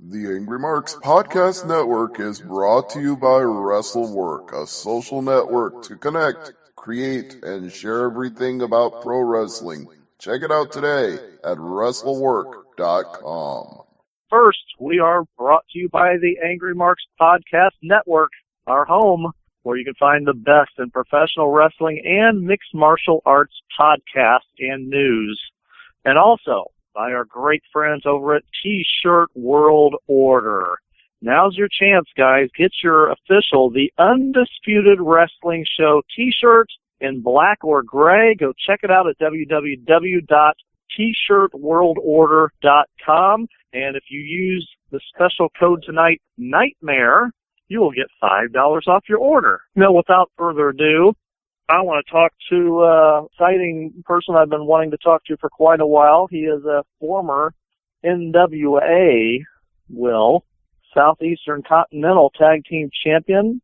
The Angry Marks Podcast Network is brought to you by WrestleWork, a social network to connect, create, and share everything about pro wrestling. Check it out today at WrestleWork.com. First, we are brought to you by the Angry Marks Podcast Network, our home where you can find the best in professional wrestling and mixed martial arts podcasts and news. And also by our great friends over at T-Shirt World Order. Now's your chance, guys. Get your official, the Undisputed Wrestling Show T-shirt in black or gray. Go check it out at www.tshirtworldorder.com. And if you use the special code tonight, Nightmare, you will get $5 off your order. Now, without further ado, I want to talk to an exciting person I've been wanting to talk to for quite a while. He is a former NWA, Southeastern Continental Tag Team Champion,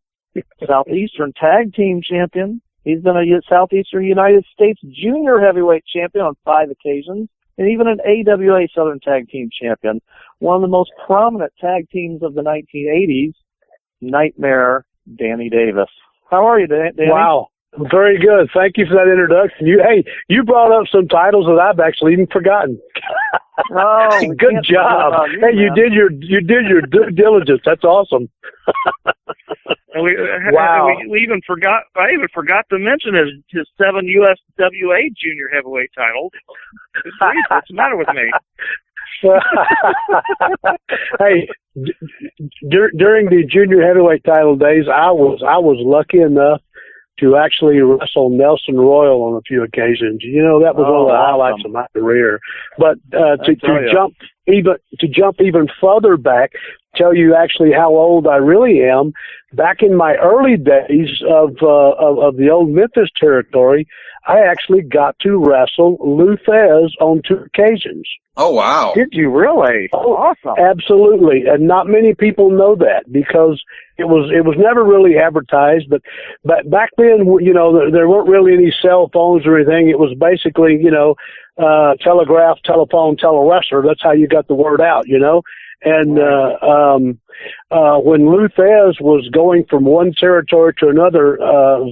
Southeastern Tag Team Champion. He's been a Southeastern United States Junior Heavyweight Champion on 5 occasions, and even an AWA Southern Tag Team Champion. One of the most prominent tag teams of the 1980s, Nightmare Danny Davis. How are you, Danny? Wow. Very good. Thank you for that introduction. You brought up some titles that I've actually even forgotten. Oh, good job. You did your due diligence. That's awesome. And wow. We even forgot. I even forgot to mention his 7 USWA Junior Heavyweight titles. What's the matter with me? Hey, during the Junior Heavyweight title days, I was lucky enough to actually wrestle Nelson Royal on a few occasions. You know, that was one of the highlights of my career. But to jump even further back, tell you actually how old I really am. Back in my early days of the old Memphis territory, I actually got to wrestle Lou Thesz on 2 occasions. Oh, wow. Did you really? Oh, awesome. Absolutely. And not many people know that because it was never really advertised. But back then, you know, there weren't really any cell phones or anything. It was basically, you know, telegraph, telephone, tele-wrestler. That's how you got the word out, you know. And when Lou Thesz was going from one territory to another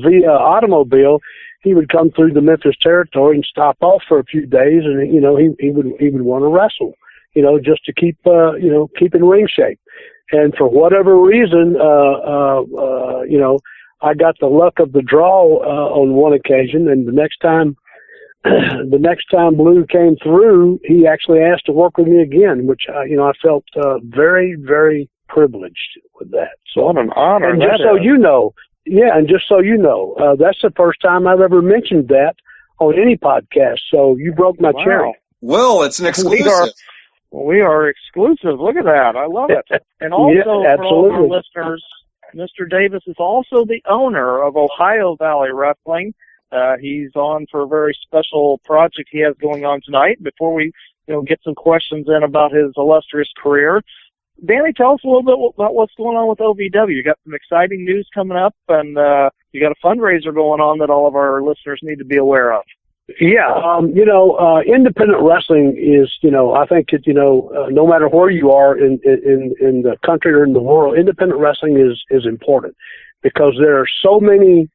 via automobile, he would come through the Memphis territory and stop off for a few days, and you know he would want to wrestle, you know, just to keep in ring shape. And for whatever reason, you know, I got the luck of the draw on one occasion, and the next time Blue came through, he actually asked to work with me again, which you know I felt very, very privileged with that. So what an honor! And just so you know, that's the first time I've ever mentioned that on any podcast. So you broke my cherry. Well, it's an exclusive. We are exclusive. Look at that. I love it. And also, for all our listeners, Mr. Davis is also the owner of Ohio Valley Wrestling. He's on for a very special project he has going on tonight. Before we, you know, get some questions in about his illustrious career, Danny, tell us a little bit about what's going on with OVW. You got some exciting news coming up, and you got a fundraiser going on that all of our listeners need to be aware of. Yeah, you know, independent wrestling is, you know, I think it, you know, no matter where you are in the country or in the world, independent wrestling is important because there are so many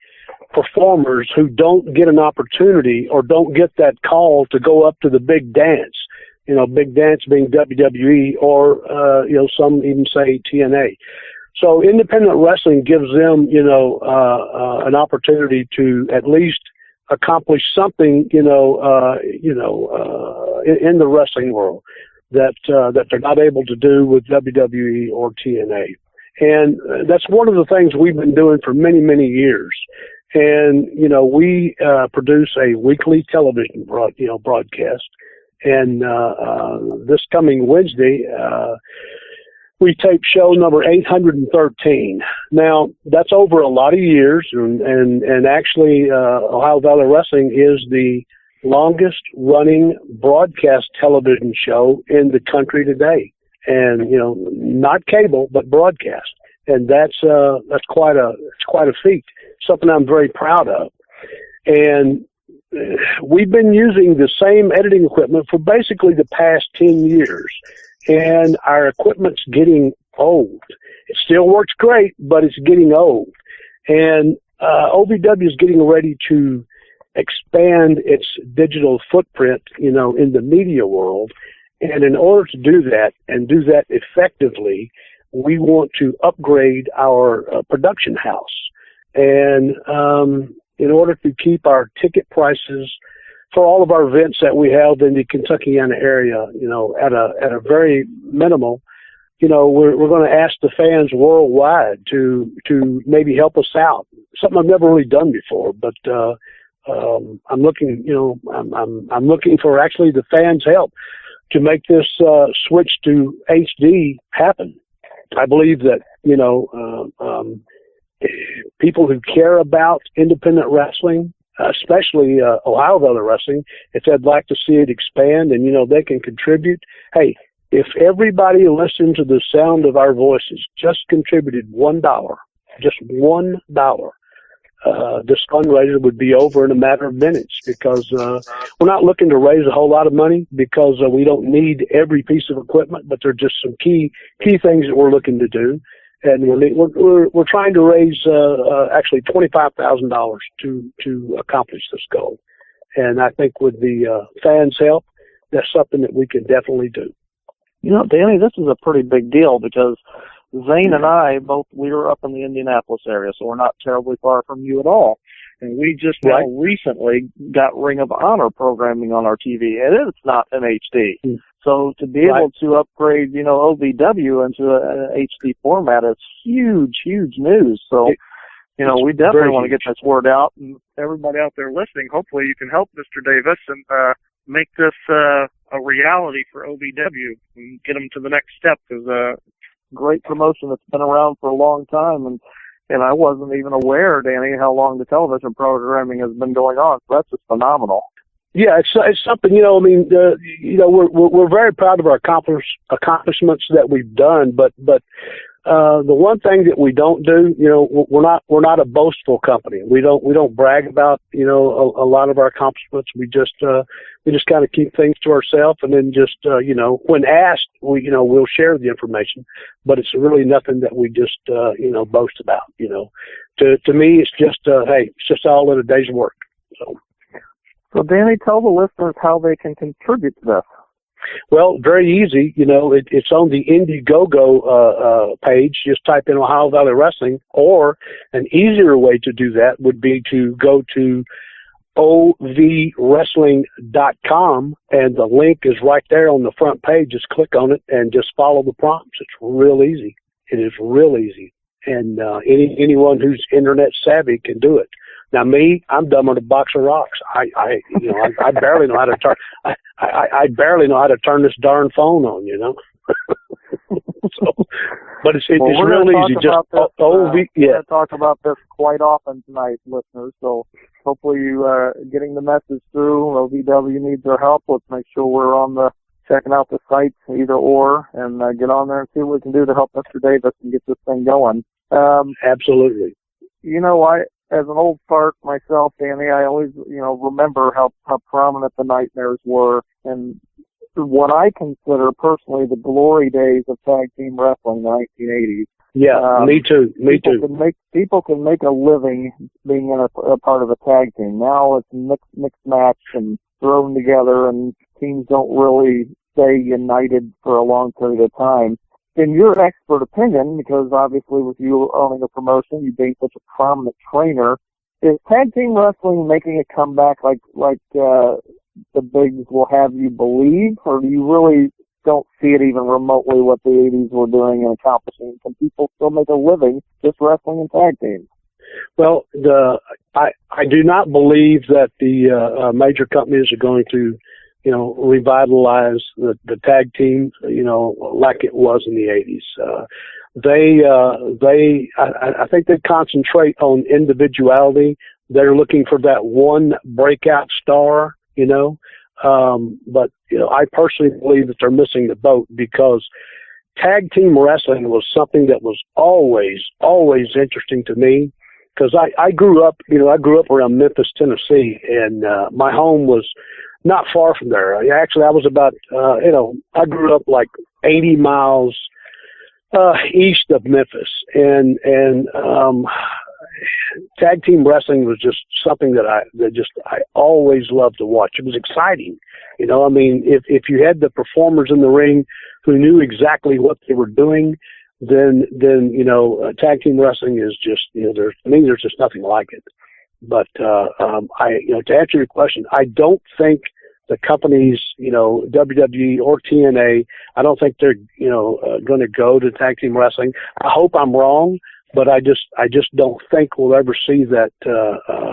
performers who don't get an opportunity or don't get that call to go up to the big dance. You know, big dance being WWE or, you know, some even say TNA. So independent wrestling gives them, you know, an opportunity to at least accomplish something, in the wrestling world that they're not able to do with WWE or TNA. And that's one of the things we've been doing for many, many years. And, you know, we produce a weekly television broadcast. And this coming Wednesday, we tape show number 813. Now, that's over a lot of years, and actually, Ohio Valley Wrestling is the longest running broadcast television show in the country today. And, you know, not cable, but broadcast. And that's quite a feat, something I'm very proud of. And we've been using the same editing equipment for basically the past 10 years. and our equipment's getting old. It still works great, but it's getting old. And OVW is getting ready to expand its digital footprint, in the media world. And in order to do that and do that effectively, we want to upgrade our production house. And in order to keep our ticket prices for all of our events that we held in the Kentuckiana area, at a very minimal, we're going to ask the fans worldwide to maybe help us out. Something I've never really done before, but I'm looking, I'm looking for actually the fans' help to make this switch to HD happen. I believe that people who care about independent wrestling, especially Ohio Valley Wrestling, if they'd like to see it expand and they can contribute. Hey, if everybody listening to the sound of our voices just contributed $1, just $1, this fundraiser would be over in a matter of minutes, because we're not looking to raise a whole lot of money, because we don't need every piece of equipment, but there are just some key things that we're looking to do. And we're trying to raise actually $25,000 to accomplish this goal. And I think with the fans' help, that's something that we can definitely do. Danny, this is a pretty big deal, because Zane and I we were up in the Indianapolis area, so we're not terribly far from you at all. And we just now recently got Ring of Honor programming on our TV, and it's not in HD. So to be able to upgrade, OVW into an HD format is huge, huge news. So, we definitely want to get this word out. And everybody out there listening, hopefully you can help Mr. Davis and make this a reality for OVW and get them to the next step. Because great promotion that's been around for a long time, and I wasn't even aware, Danny, how long the television programming has been going on. So that's just phenomenal. Yeah, it's something, we're very proud of our accomplishments that we've done, but the one thing that we don't do, we're not a boastful company. We don't brag about, a lot of our accomplishments. We just kind of keep things to ourselves, and then just, when asked, we'll share the information, but it's really nothing that we just, boast about, To me, it's just, hey, it's just all in a day's work. So, Danny, tell the listeners how they can contribute to this. Well, very easy. It's on the Indiegogo page. Just type in Ohio Valley Wrestling, or an easier way to do that would be to go to ovwrestling.com, and the link is right there on the front page. Just click on it and just follow the prompts. It's real easy. It is real easy. And anyone who's internet savvy can do it. Now, me, I'm dumb on a box of rocks. I barely know how to turn. I barely know how to turn this darn phone on. So, but it's real easy. Just we're going to talk about this quite often tonight, listeners. So hopefully you getting the message through. OVW needs our help. Let's make sure we're checking out the sites, either or, and get on there and see what we can do to help Mr. Davis and get this thing going. Absolutely. As an old fart myself, Danny, I always, remember how prominent the Nightmares were, and what I consider personally the glory days of tag team wrestling in the 1980s. Yeah, me too. People can make a living being in a part of a tag team. Now it's mixed match and thrown together, and teams don't really stay united for a long period of time. In your expert opinion, because obviously with you owning a promotion, you being such a prominent trainer, is tag team wrestling making a comeback like the bigs will have you believe, or do you really don't see it even remotely what the 80s were doing and accomplishing? Can people still make a living just wrestling in tag teams? Well, I do not believe that the major companies are going to revitalize the tag team, like it was in the 80s. I think they concentrate on individuality. They're looking for that one breakout star, but I personally believe that they're missing the boat, because tag team wrestling was something that was always interesting to me. Because I grew up around Memphis, Tennessee, and my home was Not far from there. Actually, I was about, I grew up like 80 miles east of Memphis, and tag team wrestling was just something that I always loved to watch. It was exciting. You know, I mean, if you had the performers in the ring who knew exactly what they were doing, then tag team wrestling is just, there's just nothing like it. But to answer your question, I don't think the companies, WWE or TNA, I don't think they're, going to go to tag team wrestling. I hope I'm wrong, but I just don't think we'll ever see that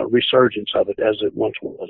resurgence of it as it once was.